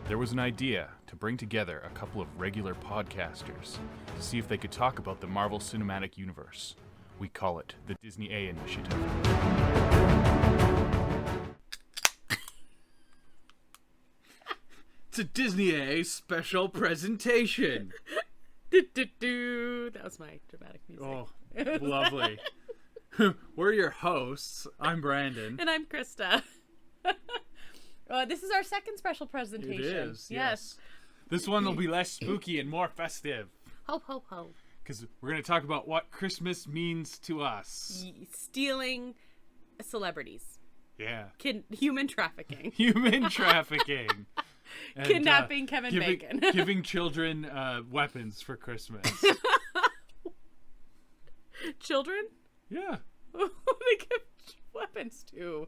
There was an idea to bring together a couple of regular podcasters to see if they could talk about the Marvel Cinematic Universe. We call it the Disney A Initiative. It's a Disney A special presentation. That was my dramatic music. Oh, lovely. We're your hosts. I'm Brandon. And I'm Krysta. This is our second special presentation. It is, yes. This one will be less spooky and more festive. Ho, ho, ho. Because we're going to talk about what Christmas means to us. Stealing celebrities. Yeah. Human trafficking. Human trafficking. And, kidnapping Kevin Bacon. Giving children weapons for Christmas. Children? Yeah. Who do they give weapons to?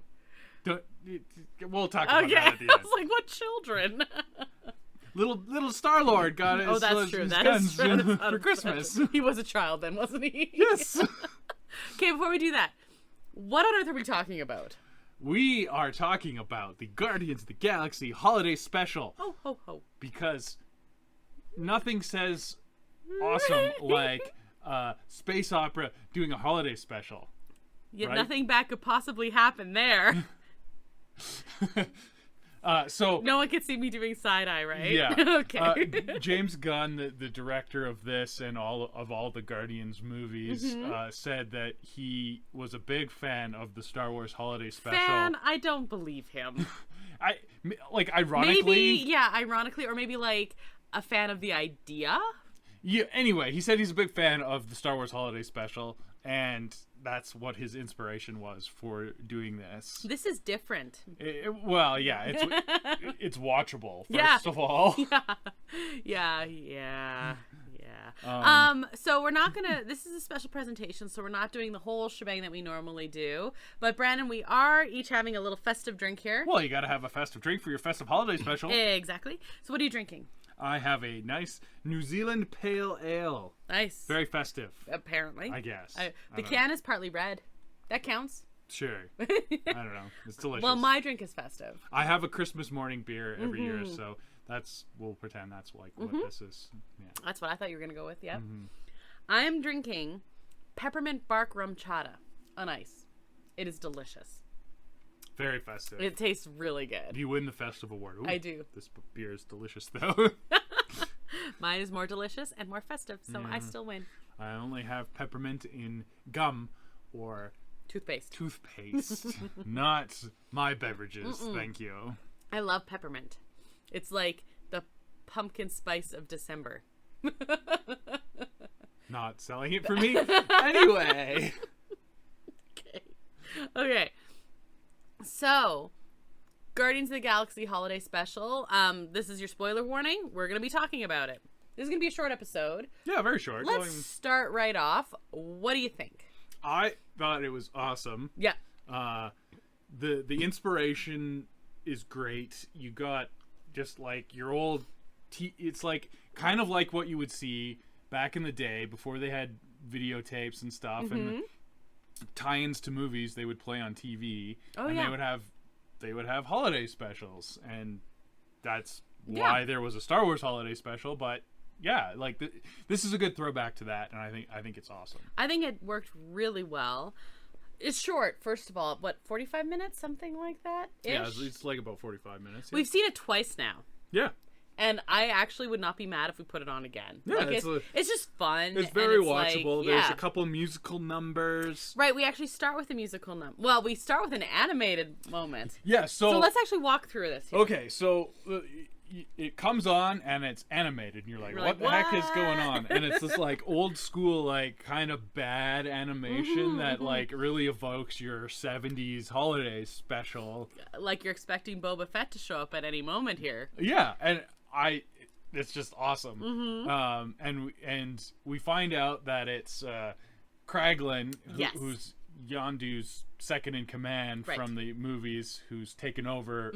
We'll talk about that at the end. I was like, what children? Little Star-Lord got his, that's true. his That guns is true. for Christmas. He was a child then, wasn't he? Yes. Okay, before we do that, what on earth are we talking about? We are talking about the Guardians of the Galaxy Holiday Special. Ho, ho, ho. Because nothing says awesome like space opera doing a holiday special. Yet right? nothing bad could possibly happen there. So no one could see me doing side-eye, right? Yeah. Okay. James Gunn, the director of this and all the Guardians movies, said that he was a big fan of the Star Wars Holiday Special. I don't believe him. Ironically. Ironically, or maybe like a fan of the idea. Yeah. Anyway, he said he's a big fan of the Star Wars Holiday Special, and that's what his inspiration was for doing this. This is different. It's watchable, first of all. Yeah. So we're not gonna, this is a special presentation, so we're not doing the whole shebang that we normally do. But Brandon, we are each having a little festive drink here. Well, you gotta have a festive drink for your festive holiday special. Exactly. So what are you drinking? I have a nice New Zealand Pale Ale. Nice. Very festive. Apparently. I guess. The can is partly red. That counts. Sure. I don't know. It's delicious. Well, my drink is festive. I have a Christmas morning beer every year, so we'll pretend that's like what this is. Yeah. That's what I thought you were going to go with, yeah. I'm drinking peppermint bark rum chata on ice. It is delicious. Very festive. It tastes really good. You win the festive award. Ooh, I do. This beer is delicious, though. Mine is more delicious and more festive, so I still win. I only have peppermint in gum or toothpaste. Not my beverages. Thank you. I love peppermint. It's like the pumpkin spice of December. Not selling it for me. Anyway. Okay. So, Guardians of the Galaxy Holiday Special. This is your spoiler warning. We're going to be talking about it. This is going to be a short episode. Yeah, very short. Let's start right off. What do you think? I thought it was awesome. Yeah. The inspiration is great. You got just like your old... it's like kind of like what you would see back in the day before they had videotapes and stuff and tie-ins to movies they would play on TV. They would have holiday specials, and that's why there was a Star Wars holiday special. But yeah, like this is a good throwback to that, and I think it's awesome. I think it worked really well. It's short, first of all. What, 45 minutes, something like that? Yeah, it's like about 45 minutes. Yeah. We've seen it twice now. Yeah. And I actually would not be mad if we put it on again. Yeah, like it's just fun. It's very Like, watchable. There's a couple musical numbers. Right, we actually start with a musical number. Well, we start with an animated moment. Yeah, so let's actually walk through this here. Okay, so it comes on and it's animated and you're like, what the heck is going on? And it's this like old school, like kind of bad animation that like really evokes your 70s holiday special. Like you're expecting Boba Fett to show up at any moment here. Yeah, and it's just awesome. And we find out that it's Kraglin, who's Yondu's second in command from the movies, who's taken over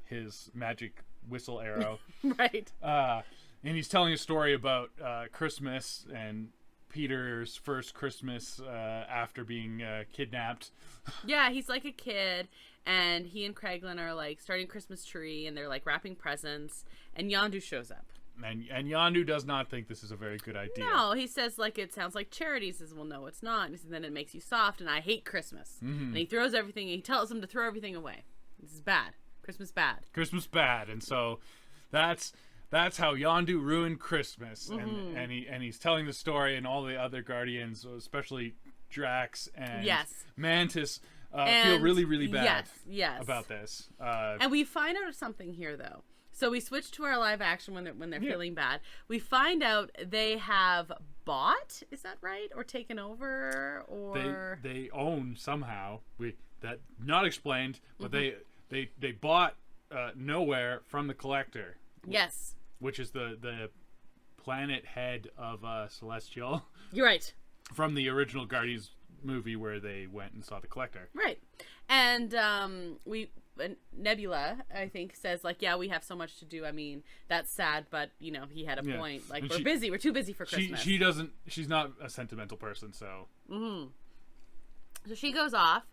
his magic whistle arrow. Right. And he's telling a story about Christmas and Peter's first Christmas after being kidnapped. Yeah, he's like a kid, And he and Kraglin are like starting a Christmas tree, and they're like wrapping presents, and Yondu shows up. And Yondu does not think this is a very good idea. No, he says like it sounds like charity. He says, well, no, it's not. And he says, then it makes you soft, and I hate Christmas. And he throws everything. He tells them to throw everything away. This is bad. Christmas bad. Christmas bad, and so that's how Yondu ruined Christmas. And he's telling the story, and all the other Guardians, especially Drax and Mantis, feel really, really bad about this. And we find out something here, though. So we switch to our live action when they're feeling bad. We find out they have bought, is that right? Or taken over, or they own somehow. That not explained, but they bought Nowhere from the Collector. Yes. Which is the planet head of Celestial. You're right. From the original Guardians movie where they went and saw the Collector. Right. And Nebula, I think, says like, yeah, we have so much to do. I mean, that's sad, but you know, he had a point. Like, we're busy. We're too busy for Christmas. She's not a sentimental person, so. So she goes off,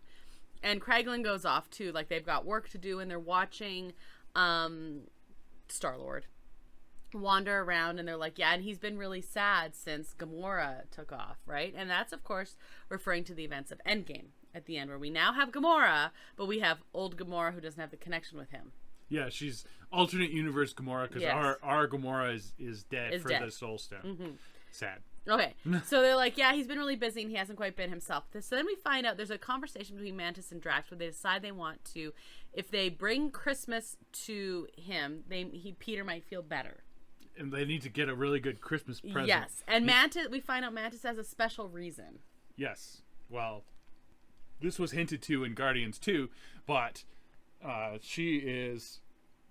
and Kraglin goes off too. Like, they've got work to do, and they're watching Star-Lord wander around, and they're like, yeah, and he's been really sad since Gamora took off, right? And that's, of course, referring to the events of Endgame at the end, where we now have Gamora, but we have old Gamora who doesn't have the connection with him. Yeah, she's alternate universe Gamora, because our Gamora is dead the Soul Stone. Sad. Okay, so they're like, yeah, he's been really busy and he hasn't quite been himself. So then we find out there's a conversation between Mantis and Drax where they decide they want to, if they bring Christmas to him, Peter might feel better. And they need to get a really good Christmas present. Yes, and we find out Mantis has a special reason. Yes, well, this was hinted to in Guardians 2, but she is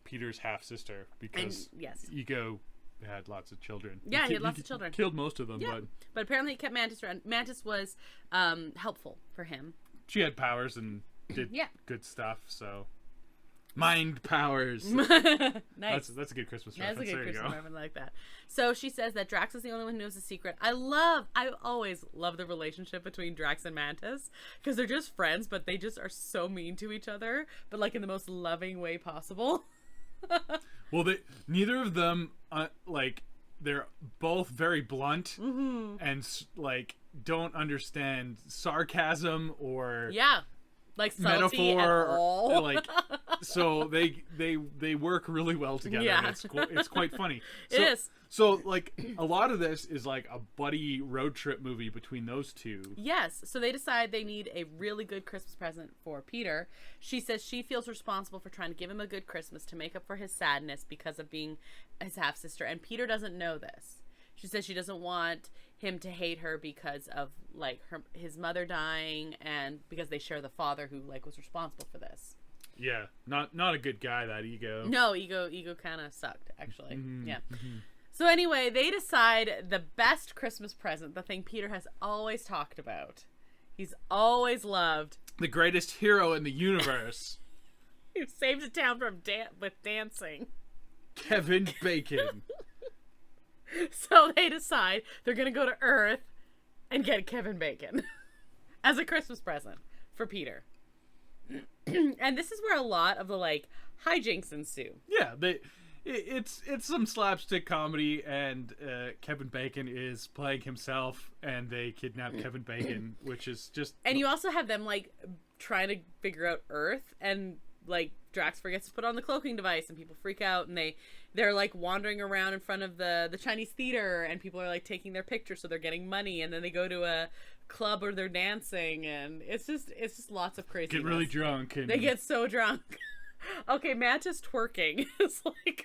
Peter's half-sister, because Ego had lots of children. Yeah, he had lots of children. Killed most of them, but apparently he kept Mantis around. Mantis was helpful for him. She had powers and did good stuff, so... Mind powers. Nice. That's a good Christmas reference. That's a good Christmas reference like that. So she says that Drax is the only one who knows the secret. I always love the relationship between Drax and Mantis, because they're just friends, but they just are so mean to each other, but like in the most loving way possible. Well, neither of them they're both very blunt and like don't understand sarcasm or like salty metaphor at all. Like, so they work really well together. Yeah. It's quite funny. It is. So like a lot of this is like a buddy road trip movie between those two. Yes. So they decide they need a really good Christmas present for Peter. She says she feels responsible for trying to give him a good Christmas to make up for his sadness because of being his half sister, and Peter doesn't know this. She says she doesn't want him to hate her because of like his mother dying, and because they share the father who like was responsible for this. Yeah, not a good guy, that Ego. No, Ego kind of sucked actually. Yeah. So anyway, they decide the best Christmas present, the thing Peter has always talked about, he's always loved, the greatest hero in the universe, who saves a town from with dancing, Kevin Bacon. So they decide they're going to go to Earth and get Kevin Bacon as a Christmas present for Peter. And this is where a lot of the like hijinks ensue. Yeah, it's some slapstick comedy, and Kevin Bacon is playing himself, and they kidnap Kevin Bacon, which is just... And you also have them like trying to figure out Earth, and like Drax forgets to put on the cloaking device, and people freak out, and they're like wandering around in front of the Chinese theater, and people are like taking their pictures, so they're getting money, and then they go to a club where they're dancing, and it's just lots of crazy. Get really drunk. And... They get so drunk. Okay, Mantis twerking is like...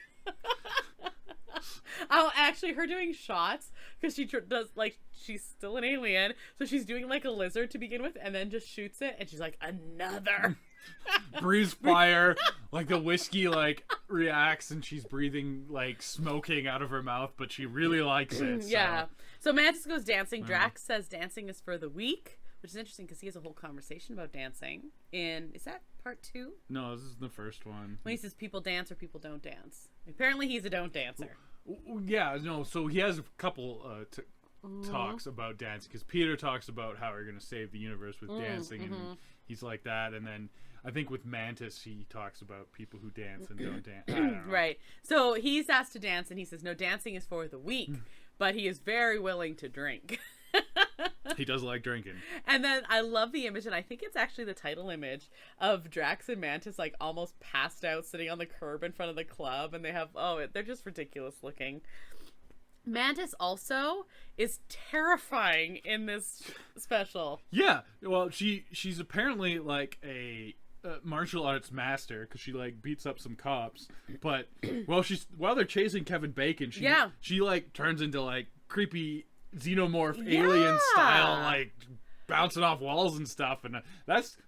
Oh, actually, her doing shots, because she does, like, she's still an alien, so she's doing, like, a lizard to begin with, and then just shoots it, and she's like, another. Breathes fire, like the whiskey, like, reacts, and she's breathing, like, smoking out of her mouth, but she really likes it. So. Yeah. So Mantis goes dancing. Drax says dancing is for the weak, which is interesting, because he has a whole conversation about dancing is that part 2? No, this is the first one. When he says people dance or people don't dance. Apparently he's a don't dancer. Yeah, no, so he has a couple talks about dancing, because Peter talks about how we're going to save the universe with dancing, and he's like that, and then I think with Mantis, he talks about people who dance and don't dance. I don't know. Right. So he's asked to dance, and he says, no, dancing is for the weak, but he is very willing to drink. He does like drinking. And then I love the image, and I think it's actually the title image of Drax and Mantis, like, almost passed out sitting on the curb in front of the club, and they have, they're just ridiculous looking. Mantis also is terrifying in this special. Yeah, well, she's apparently like a martial arts master because she like beats up some cops. But while they're chasing Kevin Bacon, she like turns into like creepy xenomorph alien style, like bouncing off walls and stuff, and that's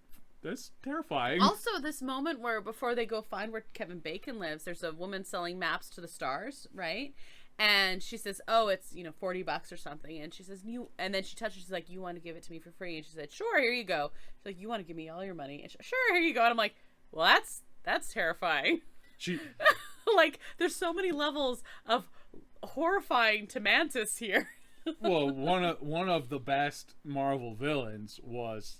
terrifying. Also, this moment where before they go find where Kevin Bacon lives, there's a woman selling maps to the stars, right? And she says, oh, it's, $40 or something. And she says, and then she touches, she's like, you want to give it to me for free? And she said, sure, here you go. She's like, you want to give me all your money? And sure, here you go. And I'm like, well, that's terrifying. Like, there's so many levels of horrifying to Mantis here. Well, one of the best Marvel villains was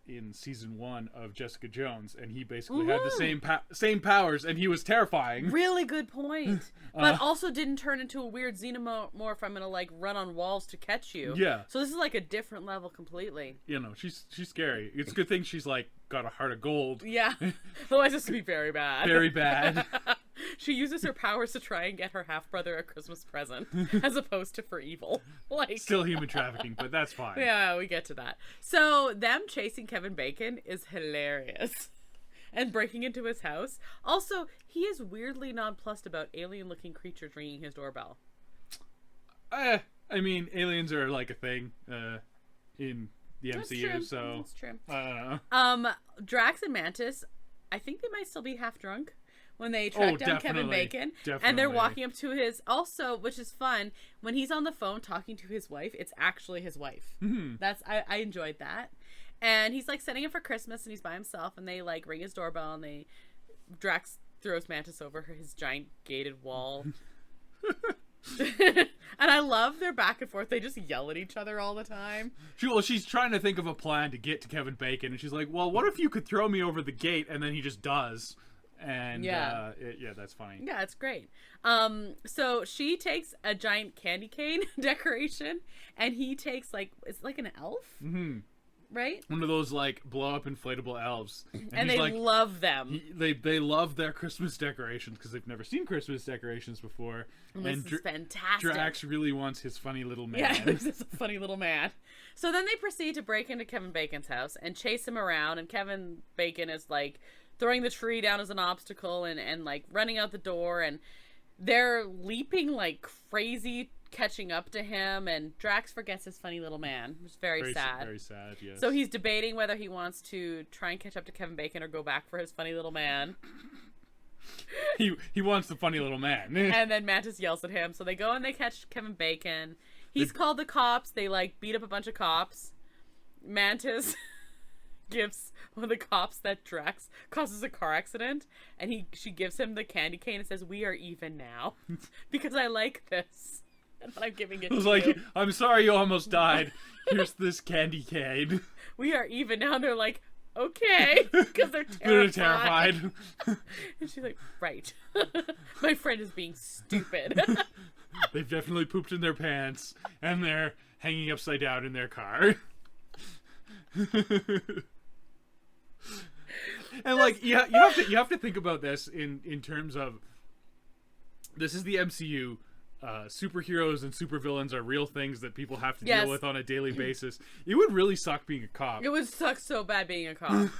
in season 1 of Jessica Jones, and he basically had the same powers, and he was terrifying. Really good point. But also didn't turn into a weird xenomorph. I'm gonna like run on walls to catch you. Yeah. So this is like a different level completely. She's scary. It's a good thing she's like got a heart of gold. Yeah. Otherwise this would be very bad. Very bad. She uses her powers to try and get her half-brother a Christmas present, as opposed to for evil. Like, still human trafficking, but that's fine. Yeah, we get to that. So them chasing Kevin Bacon is hilarious. And breaking into his house. Also, he is weirdly nonplussed about alien-looking creatures ringing his doorbell. I mean, aliens are like a thing in the MCU, true. so That's true. I don't know. Drax and Mantis, I think they might still be half drunk when they track down Kevin Bacon. Definitely. And they're walking up to his, also, which is fun, when he's on the phone talking to his wife, it's actually his wife. Mm-hmm. I enjoyed that. And he's like setting it for Christmas, and he's by himself, and they like ring his doorbell, and Drax throws Mantis over his giant gated wall. And I love their back and forth. They just yell at each other all the time. She's trying to think of a plan to get to Kevin Bacon, and she's like, well, what if you could throw me over the gate? And then he just does. And that's funny. Yeah, it's great. So she takes a giant candy cane decoration, and he takes it's like an elf, right? One of those like blow up inflatable elves, and they love them. They love their Christmas decorations because they've never seen Christmas decorations before. And this is fantastic. Drax really wants his funny little man. Yeah, this is a funny little man. So then they proceed to break into Kevin Bacon's house and chase him around, and Kevin Bacon is like throwing the tree down as an obstacle and like running out the door, and they're leaping like crazy, catching up to him, and Drax forgets his funny little man. It's very sad. Very sad, yes. So he's debating whether he wants to try and catch up to Kevin Bacon or go back for his funny little man. He wants the funny little man. And then Mantis yells at him, so they go and they catch Kevin Bacon. He's called the cops. They like beat up a bunch of cops. Mantis gives one of the cops that Drax causes a car accident, and she gives him the candy cane and says, "We are even now," because I like this, and I'm giving it. I was like, "I'm sorry, you almost died. Here's this candy cane. We are even now." And they're like, "Okay," because they're terrified. They're terrified. And she's like, "Right, my friend is being stupid." They've definitely pooped in their pants, and they're hanging upside down in their car. And like you have to think about this in terms of, this is the MCU. Superheroes and supervillains are real things that people have to deal with on a daily basis. It would really suck being a cop. It would suck so bad being a cop.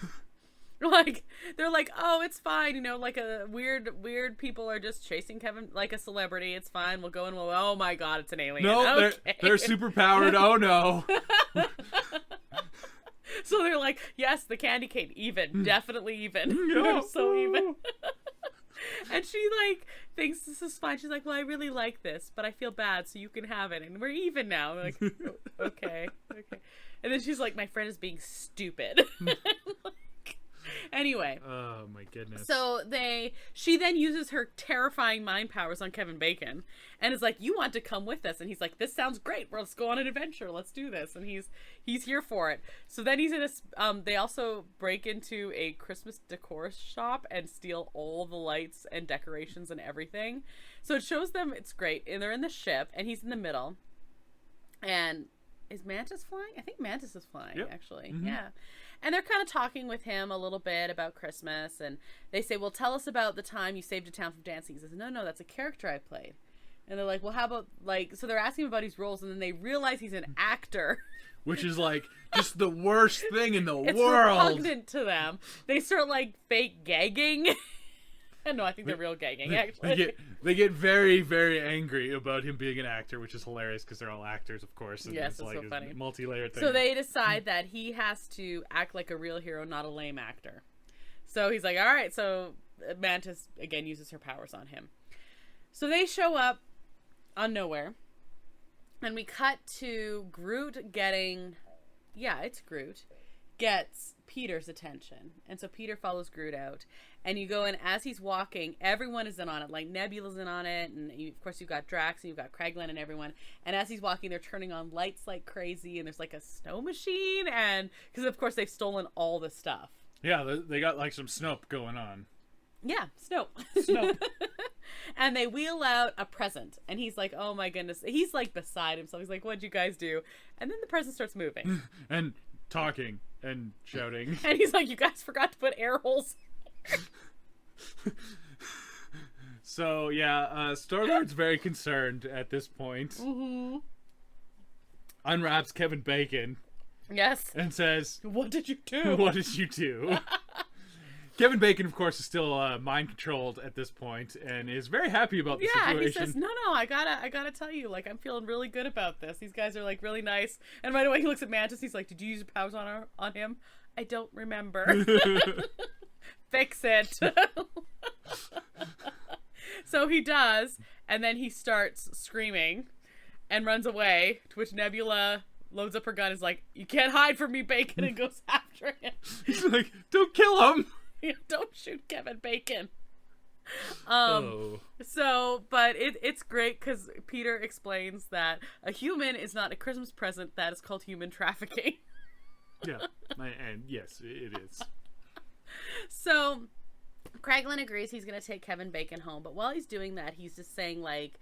Like, they're like, "Oh, it's fine, like a weird people are just chasing Kevin, like a celebrity. It's fine. We'll go and oh my god, it's an alien." No, okay. they're super powered. Oh no. So they're like, "Yes, the candy cane, even, definitely even." No. They're so even. And she like thinks this is fine. She's like, "Well, I really like this, but I feel bad, so you can have it, and we're even now." We're like, "Okay." And then she's like, "My friend is being stupid." Anyway. Oh my goodness. So she then uses her terrifying mind powers on Kevin Bacon and is like, you want to come with us? And he's like, this sounds great. Let's go on an adventure. Let's do this. And he's here for it. So then he's in they also break into a Christmas decor shop and steal all the lights and decorations and everything. So it shows them it's great. And they're in the ship and he's in the middle. And is Mantis flying? I think Mantis is flying, actually. Mm-hmm. Yeah. And they're kind of talking with him a little bit about Christmas. And they say, well, tell us about the time you saved a town from dancing. He says, no, that's a character I played. And they're like, well, how about, like, so they're asking him about his roles. And then they realize he's an actor. Which is, like, just the worst thing in the it's world. It's repugnant to them. They start, like, fake gagging. No, I think they're real gagging, actually. They get very, very angry about him being an actor, which is hilarious because they're all actors, of course. And yes, it's like so funny. A multi-layered thing. So they decide that he has to act like a real hero, not a lame actor. So he's like, all right. So Mantis, again, uses her powers on him. So they show up on nowhere. And we cut to Groot getting... Yeah, it's Groot. Gets Peter's attention. And so Peter follows Groot out. And you go in, as he's walking, everyone is in on it. Like, Nebula's in on it. And, of course, you've got Drax and you've got Kraglin and everyone. And as he's walking, they're turning on lights like crazy. And there's, like, a snow machine. And because, of course, they've stolen all the stuff. Yeah, they got, like, some Snope going on. Yeah, Snope. And they wheel out a present. And he's like, oh, my goodness. He's, like, beside himself. He's like, what'd you guys do? And then the present starts moving. And talking and shouting. And he's like, you guys forgot to put air holes. So yeah, Star-Lord's very concerned at this point. Mm-hmm. Unwraps Kevin Bacon. Yes. And says, what did you do? What did you do? Kevin Bacon, of course, is still mind controlled at this point and is very happy about the situation. Yeah, he says, no, I gotta tell you, like, I'm feeling really good about this. These guys are, like, really nice. And right away he looks at Mantis. He's like, did you use your powers on him? I don't remember. Fix it. So he does, and then he starts screaming and runs away, to which Nebula loads up her gun and is like, you can't hide from me, Bacon, and goes after him. He's like, don't kill him. Don't shoot Kevin Bacon. Oh. So, but it's great because Peter explains that a human is not a Christmas present. That is called human trafficking. Yeah, and yes, it is. So Kraglin agrees he's going to take Kevin Bacon home, but while he's doing that, he's just saying, like,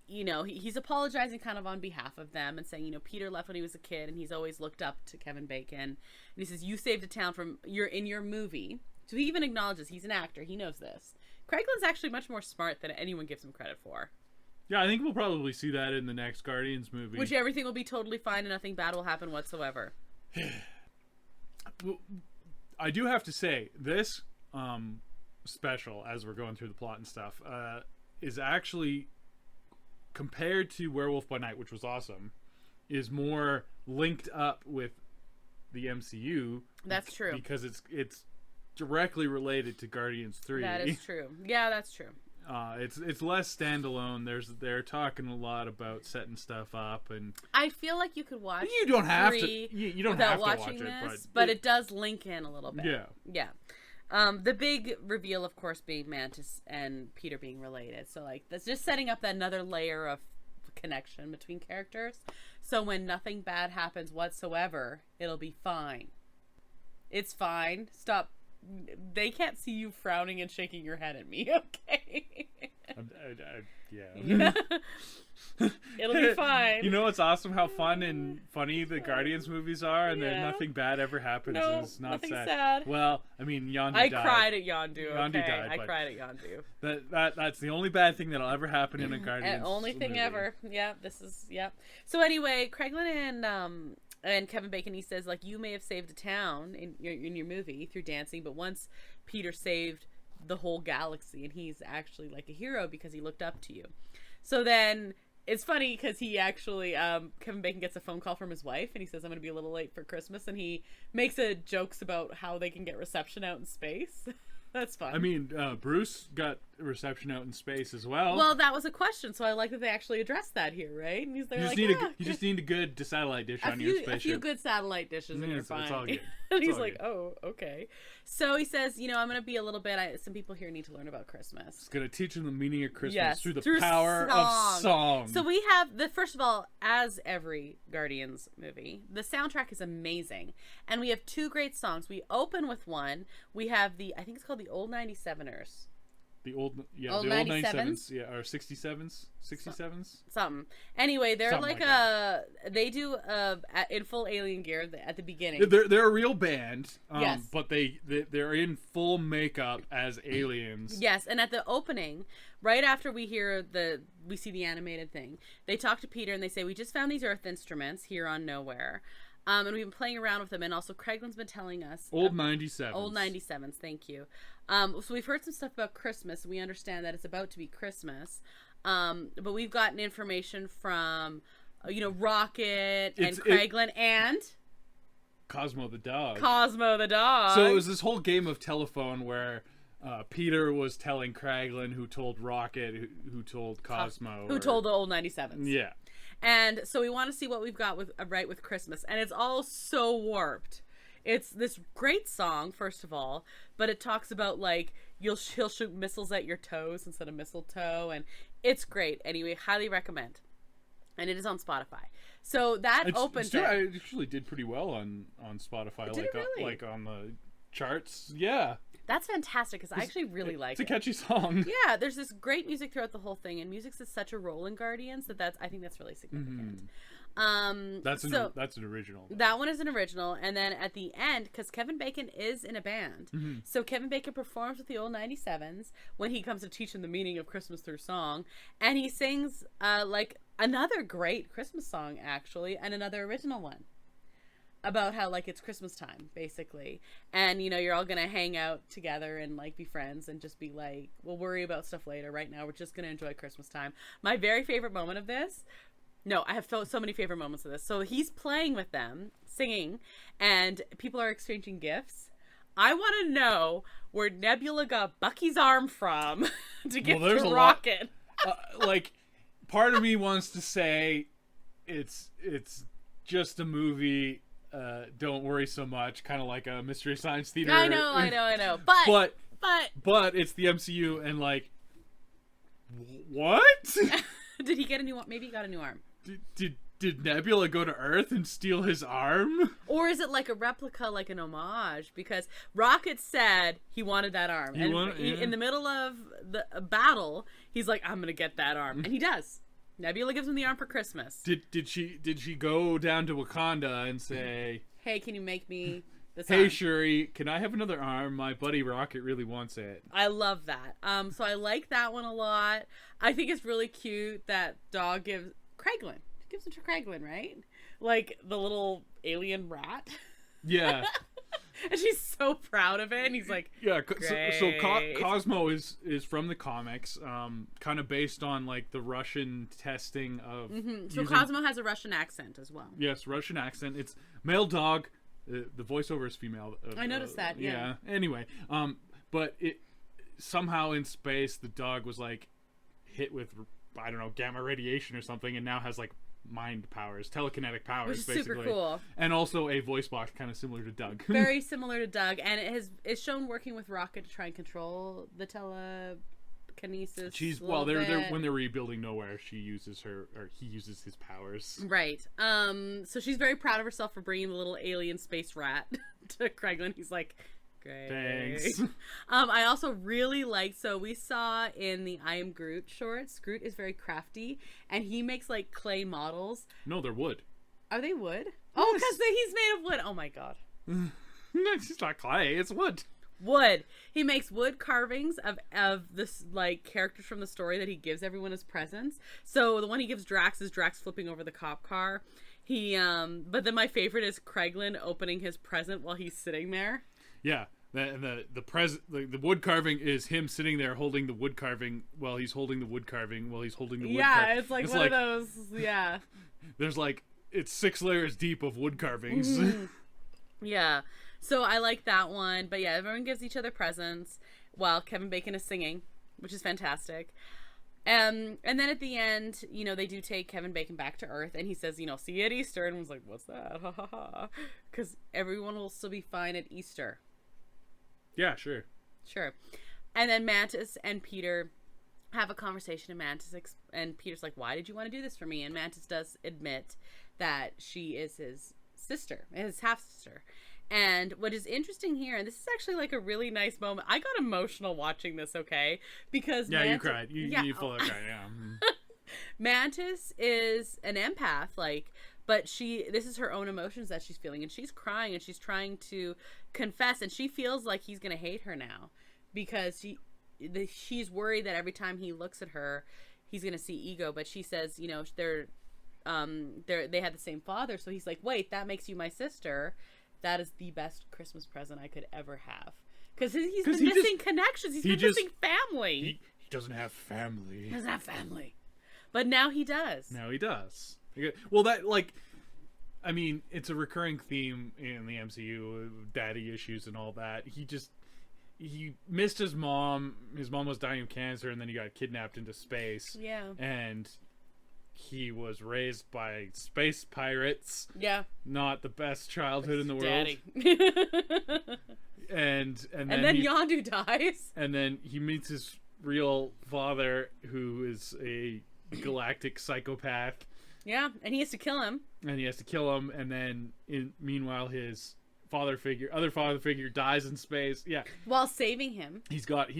you know, he's apologizing kind of on behalf of them and saying, you know, Peter left when he was a kid and he's always looked up to Kevin Bacon. And he says, you saved a town from in your movie. So he even acknowledges he's an actor. He knows this. Kraglin's actually much more smart than anyone gives him credit for. Yeah, I think we'll probably see that in the next Guardians movie. Which everything will be totally fine and nothing bad will happen whatsoever. Well, I do have to say, this special, as we're going through the plot and stuff, is actually, compared to Werewolf by Night, which was awesome, is more linked up with the MCU. That's true. Because it's directly related to Guardians 3. That is true. Yeah, that's true. It's less standalone. They're talking a lot about setting stuff up, and I feel like you could watch. You don't have to. You don't have to watch it, but it does link in a little bit. Yeah. The big reveal, of course, being Mantis and Peter being related. So, like, that's just setting up another layer of connection between characters. So when nothing bad happens whatsoever, it'll be fine. It's fine. Stop. They can't see you frowning and shaking your head at me, okay? Yeah. It'll be fine. You know what's awesome? How fun and funny the Guardians movies are, and then nothing bad ever happens. No, and it's not nothing sad. sad. Well, I mean, Yondu died. I cried at Yondu. Yondu okay? died. I cried at Yondu. That's the only bad thing that'll ever happen in a Guardians And only thing movie. ever. Yeah, So anyway, Kraglin and Kevin Bacon, he says, like, you may have saved a town in your movie through dancing, but once Peter saved the whole galaxy, and he's actually like a hero because he looked up to you. So then it's funny because he actually Kevin Bacon gets a phone call from his wife, and he says, I'm going to be a little late for Christmas, and he makes jokes about how they can get reception out in space. That's fun. I mean, Bruce got reception out in space as well. Well, that was a question, so I like that they actually addressed that here, right? And you like, just need a good satellite dish on your spaceship. A few good satellite dishes and you're fine. It's all good. And he's like, oh, okay. So he says, I'm going to be a little bit, some people here need to learn about Christmas. It's going to teach them the meaning of Christmas yes, through the power of song. So we have, first of all, as every Guardians movie, the soundtrack is amazing. And we have 2 great songs. We open with one. We have I think it's called the Old 97ers. The old 97s? Yeah, or 67s? 67s? Something. Anyway, they're Something they do in full alien gear at the beginning. They're a real band, yes. But they're in full makeup as aliens. Yes, and at the opening, right after we see the animated thing, they talk to Peter and they say, we just found these Earth instruments here on Nowhere. And we've been playing around with them, and also Craiglin's been telling us... Old 97s. Old 97s, thank you. So we've heard some stuff about Christmas, and we understand that it's about to be Christmas. But we've gotten information from, Rocket and Craiglin and... Cosmo the dog. So it was this whole game of telephone where Peter was telling Craiglin, who told Rocket, who told Cosmo. Who told the Old 97s. Yeah. And so we want to see what we've got with Christmas. And it's all so warped. It's this great song, first of all, but it talks about, like, he'll shoot missiles at your toes instead of mistletoe. And it's great. Anyway, highly recommend. And it is on Spotify. So that opened it. I actually did pretty well on Spotify. Did it really? Like on the charts. Yeah. That's fantastic because I actually really like it. It's a catchy song. Yeah, there's this great music throughout the whole thing, and music's is such a role in Guardians I think that's really significant. That's an original. That one is an original, and then at the end, because Kevin Bacon is in a band, so Kevin Bacon performs with the Old 97s when he comes to teach them the meaning of Christmas through song, and he sings like another great Christmas song actually, and another original one. About how, like, it's Christmas time, basically. And, you're all going to hang out together and, like, be friends and just be like, we'll worry about stuff later. Right now, we're just going to enjoy Christmas time. My very favorite moment of this... No, I have so many favorite moments of this. So he's playing with them, singing, and people are exchanging gifts. I want to know where Nebula got Bucky's arm from to get to Rocket. Like, part of me wants to say it's just a movie... don't worry so much, kind of like a Mystery Science Theater. I know. But it's the MCU, and like, what? Did he get a new? Maybe he got a new arm. Did Nebula go to Earth and steal his arm? Or is it like a replica, like an homage? Because Rocket said he wanted that arm, in the middle of the battle, he's like, "I'm gonna get that arm," and he does. Nebula gives him the arm for Christmas. Did she go down to Wakanda and say, "Hey, can you make me this Hey arm? Shuri, can I have another arm? My buddy Rocket really wants it." I love that. So I like that one a lot. I think it's really cute that Dog gives it to Craiglin, right? Like the little alien rat. Yeah. And she's so proud of it, and he's like, yeah. So Cosmo is from the comics, kind of based on like the Russian testing of. So Cosmo has a Russian accent as well. Yes, Russian accent. It's male dog. The voiceover is female. I noticed that. Yeah. Anyway, but it somehow in space the dog was like hit with, I don't know, gamma radiation or something, and now has like mind powers, telekinetic powers, which is basically. super cool. And also a voice box kind of similar to Doug. Very similar to Doug, and it's shown working with Rocket to try and control the telekinesis. When they're rebuilding Nowhere, he uses his powers. Right. So she's very proud of herself for bringing the little alien space rat to Craiglin. He's like, great. Thanks. I also really like, so we saw in the I Am Groot shorts, Groot is very crafty, and he makes like clay models. No, they're wood. Are they wood? Yes. Oh, because he's made of wood. Oh my god. It's not clay, it's wood. Wood. He makes wood carvings of this like characters from the story that he gives everyone as presents. So the one he gives Drax is Drax flipping over the cop car. But then my favorite is Craiglin opening his present while he's sitting there. Yeah, the wood carving is him sitting there holding the wood carving while he's holding the wood carving while he's holding the wood carving. Yeah, it's like one of those. Yeah. There's like it's 6 layers deep of wood carvings. Mm-hmm. Yeah, so I like that one. But yeah, everyone gives each other presents while Kevin Bacon is singing. which is fantastic. And then at the end, you know, they do take Kevin Bacon back to Earth, and he says, you know, see you at Easter. And I was like, what's that? Ha ha ha. Because everyone will still be fine at Easter. Yeah, sure. Sure. And then Mantis and Peter have a conversation, and and Peter's like, why did you want to do this for me? And Mantis does admit that she is his sister, his half-sister. And what is interesting here, and this is actually like a really nice moment. I got emotional watching this, okay? Because you cried. You full of crying, yeah. Mantis is an empath, like, but this is her own emotions that she's feeling, and she's crying, and she's trying to confess, and she feels like he's gonna hate her now because she's worried that every time he looks at her, he's gonna see ego. But she says, you know, they had the same father, so he's like, wait, that makes you my sister. That is the best Christmas present I could ever have. Because he's been missing connections. He's been missing family. He doesn't have family. He doesn't have family. But now he does. Now he does. Well, that, like, I mean, it's a recurring theme in the MCU, daddy issues and all that. He missed his mom. His mom was dying of cancer, and then he got kidnapped into space. Yeah. And he was raised by space pirates. Yeah. Not the best childhood in the world. Daddy. and then Yondu dies. And then he meets his real father, who is a galactic psychopath. Yeah, and he has to kill him. And then meanwhile his other father figure dies in space. Yeah. While saving him. He's got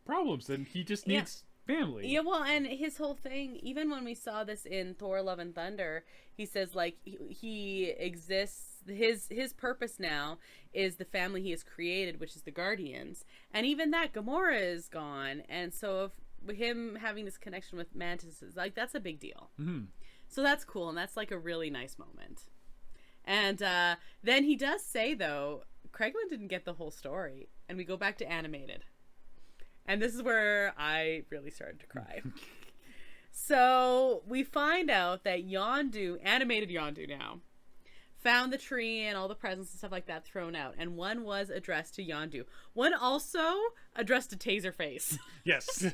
problems, and he just needs family. Yeah, well, and his whole thing, even when we saw this in Thor Love and Thunder, he says, like, he exists, his purpose now is the family he has created, which is the Guardians. And even that, Gamora is gone, and so if him having this connection with Mantis is, like, that's a big deal. Mm-hmm. So that's cool, and that's, like, a really nice moment. And then he does say, though, Kraglin didn't get the whole story, and we go back to animated. And this is where I really started to cry. So we find out that Yondu, animated Yondu now, found the tree and all the presents and stuff like that thrown out. And one was addressed to Yondu. One also addressed to Taserface. Yes.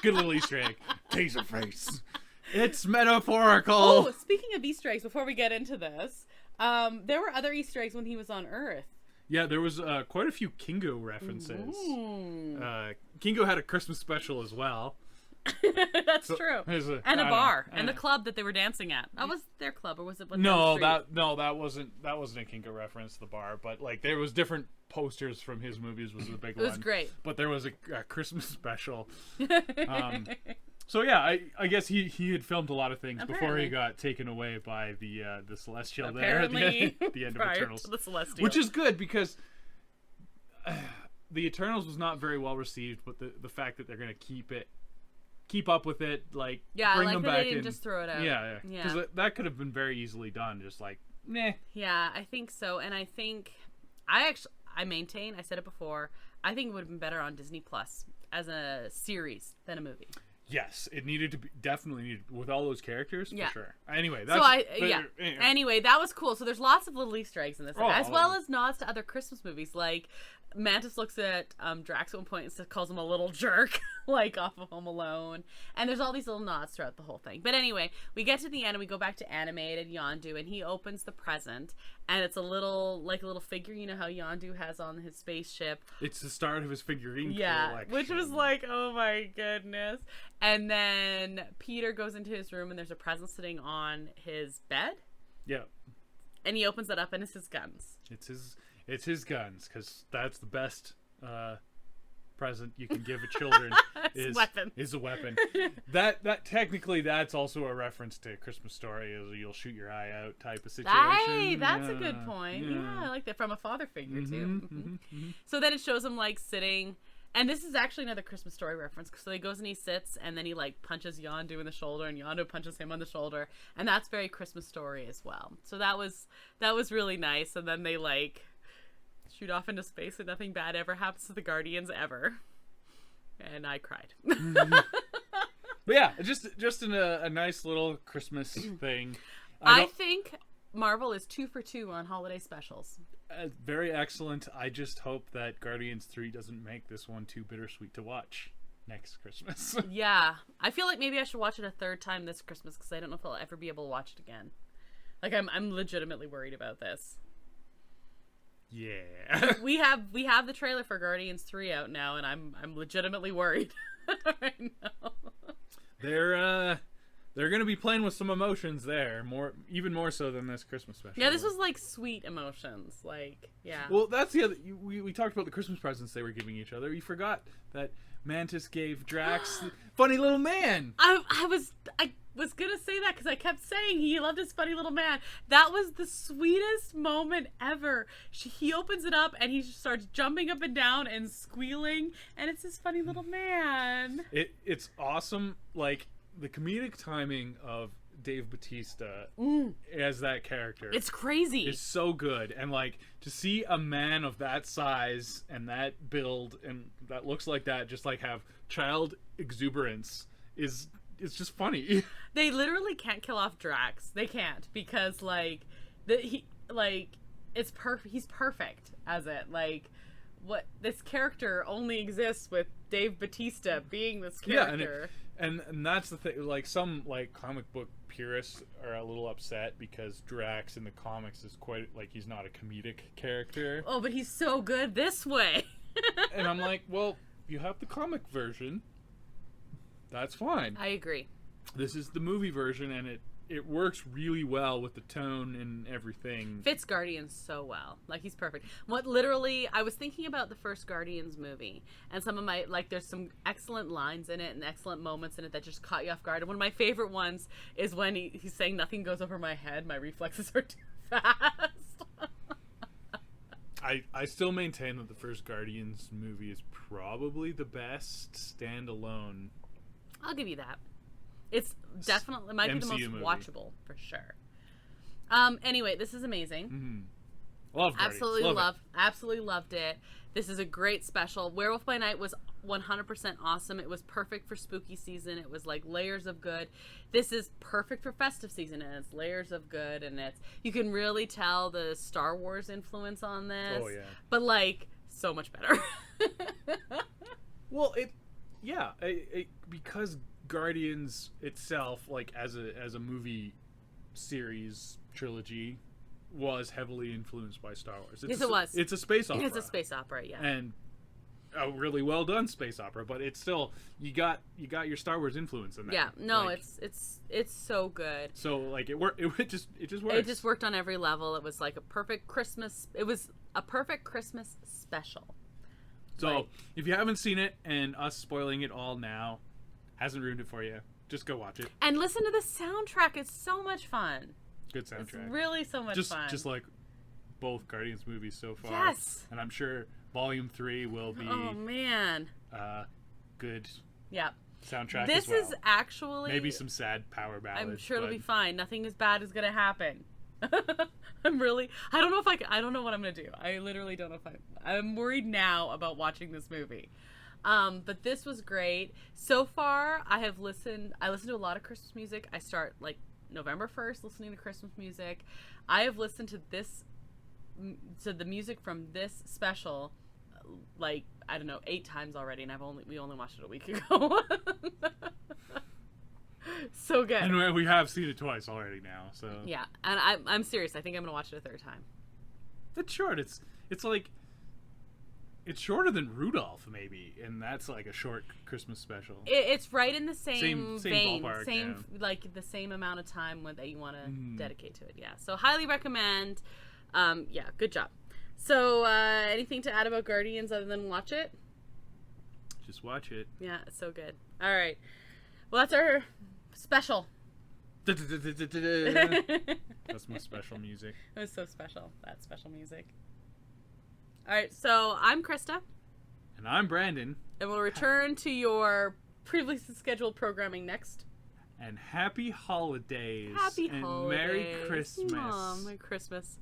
Good little Easter egg. Taserface. It's metaphorical. Oh, speaking of Easter eggs, before we get into this, there were other Easter eggs when he was on Earth. Yeah, there was quite a few Kingo references. Kingo had a Christmas special as well. That's true. And a bar, and the club that they were dancing at. That was their club, or was it? That wasn't a Kingo reference. The bar, but like there was different posters from his movies. Was the big one. It was great. But there was a Christmas special. So yeah, I guess he had filmed a lot of things before he got taken away by the Celestial Apparently, there at the end of Eternals, the Celestial. which is good because the Eternals was not very well received, but the fact that they're going to keep up with it, like bring them back they didn't in, just throw it out. Yeah, because that could have been very easily done, just like meh. Yeah, I think so, and I think I maintain, I said it before, I think it would have been better on Disney Plus as a series than a movie. Yes, it definitely needed with all those characters for sure. Anyway, Anyway, that was cool. So there's lots of little Easter eggs in this, as well as nods to other Christmas movies. Like Mantis looks at Drax at one point and calls him a little jerk, like off of Home Alone. And there's all these little nods throughout the whole thing. But anyway, we get to the end and we go back to animated Yondu, and he opens the present, and it's a little figure. You know how Yondu has on his spaceship. It's the start of his figurine collection. Which was like, oh my goodness. And then Peter goes into his room and there's a present sitting on his bed. Yeah. And he opens it up and it's his guns. It's his guns, because that's the best present you can give a children is a weapon. That technically that's also a reference to Christmas Story, is you'll shoot your eye out type of situation. Hey, that's a good point. Yeah, I like that, from a father figure too. So then it shows him like sitting, and this is actually another Christmas Story reference. So he goes and he sits, and then he like punches Yondu in the shoulder, and Yondu punches him on the shoulder, and that's very Christmas Story as well. So that was really nice. And then they like shoot off into space, and nothing bad ever happens to the Guardians ever. And I cried. But yeah, just in a nice little Christmas thing. I think Marvel is 2 for 2 on holiday specials. Very excellent. I just hope that Guardians 3 doesn't make this one too bittersweet to watch. next Christmas. Yeah. I feel like maybe I should watch it a third time this Christmas because I don't know if I'll ever be able to watch it again. Like, I'm legitimately worried about this. Yeah. We have the trailer for Guardians 3 out now, and I'm legitimately worried right now. They're gonna be playing with some emotions there, even more so than this Christmas special. Yeah, this was like sweet emotions, like yeah. Well, that's the other. We talked about the Christmas presents they were giving each other. You forgot that Mantis gave Drax the funny little man. I was gonna say that because I kept saying he loved his funny little man. That was the sweetest moment ever. He opens it up and he just starts jumping up and down and squealing, and it's his funny little man. It's awesome. Like the comedic timing of Dave Bautista as that character. It's crazy. It's so good, and like to see a man of that size and that build and that looks like that just like have child exuberance is. It's just funny. They literally can't kill off Drax. They can't because he's perfect as it. Like what this character only exists with Dave Bautista being this character. Yeah, and that's the thing. Like some like comic book purists are a little upset because Drax in the comics is quite like he's not a comedic character. Oh, but he's so good this way. And I'm like, well, you have the comic version. That's fine. I agree. This is the movie version, and it works really well with the tone and everything. Fits Guardians so well. Like, he's perfect. Literally, I was thinking about the first Guardians movie, and some of my, like, there's some excellent lines in it and excellent moments in it that just caught you off guard. And one of my favorite ones is when he's saying, "Nothing goes over my head. My reflexes are too fast." I still maintain that the first Guardians movie is probably the best standalone. I'll give you that. It's definitely, it might be the most movie. Watchable, for sure. Anyway, this is amazing. Mm-hmm. Love Guardians. Absolutely loved it. This is a great special. Werewolf by Night was 100% awesome. It was perfect for spooky season. It was like layers of good. This is perfect for festive season, and it's layers of good, and you can really tell the Star Wars influence on this. Oh, yeah. But, like, so much better. Well, because Guardians itself, like as a movie series trilogy, was heavily influenced by Star Wars. Yes, it was. It's a space opera. It's a space opera, yeah. And a really well done space opera, but it's still you got your Star Wars influence in that. Yeah, no, like, it's so good. So like it just works. It just worked on every level. It was like a perfect Christmas. It was a perfect Christmas special. So if you haven't seen it and us spoiling it all now hasn't ruined it for you, just go watch it. And listen to the soundtrack. It's so much fun. Good soundtrack. It's really so much fun. Just like both Guardians movies so far. Yes. And I'm sure Volume 3 will be Oh man. Good Yeah. soundtrack This as well. is actually maybe some sad power ballads. I'm sure it'll but be fine. Nothing as bad is gonna happen. I don't know what I'm gonna do. I literally don't know if I'm worried now about watching this movie. But this was great. So far I listen to a lot of Christmas music. I start like November 1st listening to Christmas music. I have listened to the music from this special like, I don't know, 8 times already, and we only watched it a week ago. So good. And we have seen it twice already now, so yeah. And I'm serious. I think I'm gonna watch it a third time. It's short. It's like it's shorter than Rudolph maybe, and that's like a short Christmas special. It's right in the same vein, ballpark, same yeah. Like the same amount of time that you want to dedicate to it. Yeah. So highly recommend. Yeah. Good job. So anything to add about Guardians other than watch it? Just watch it. Yeah, it's so good. All right. Well, that's our special. That's my special music. It was so special. That special music. All right, so I'm Krysta. And I'm Brandon. And we'll return to your previously scheduled programming next. And happy holidays. Happy and holidays. Merry Christmas. Aw, Merry Christmas.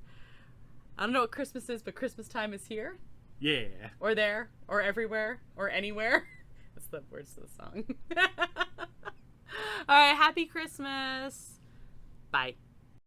I don't know what Christmas is, but Christmas time is here. Yeah. Or there. Or everywhere. Or anywhere. That's the words of the song. All right, happy Christmas. Bye.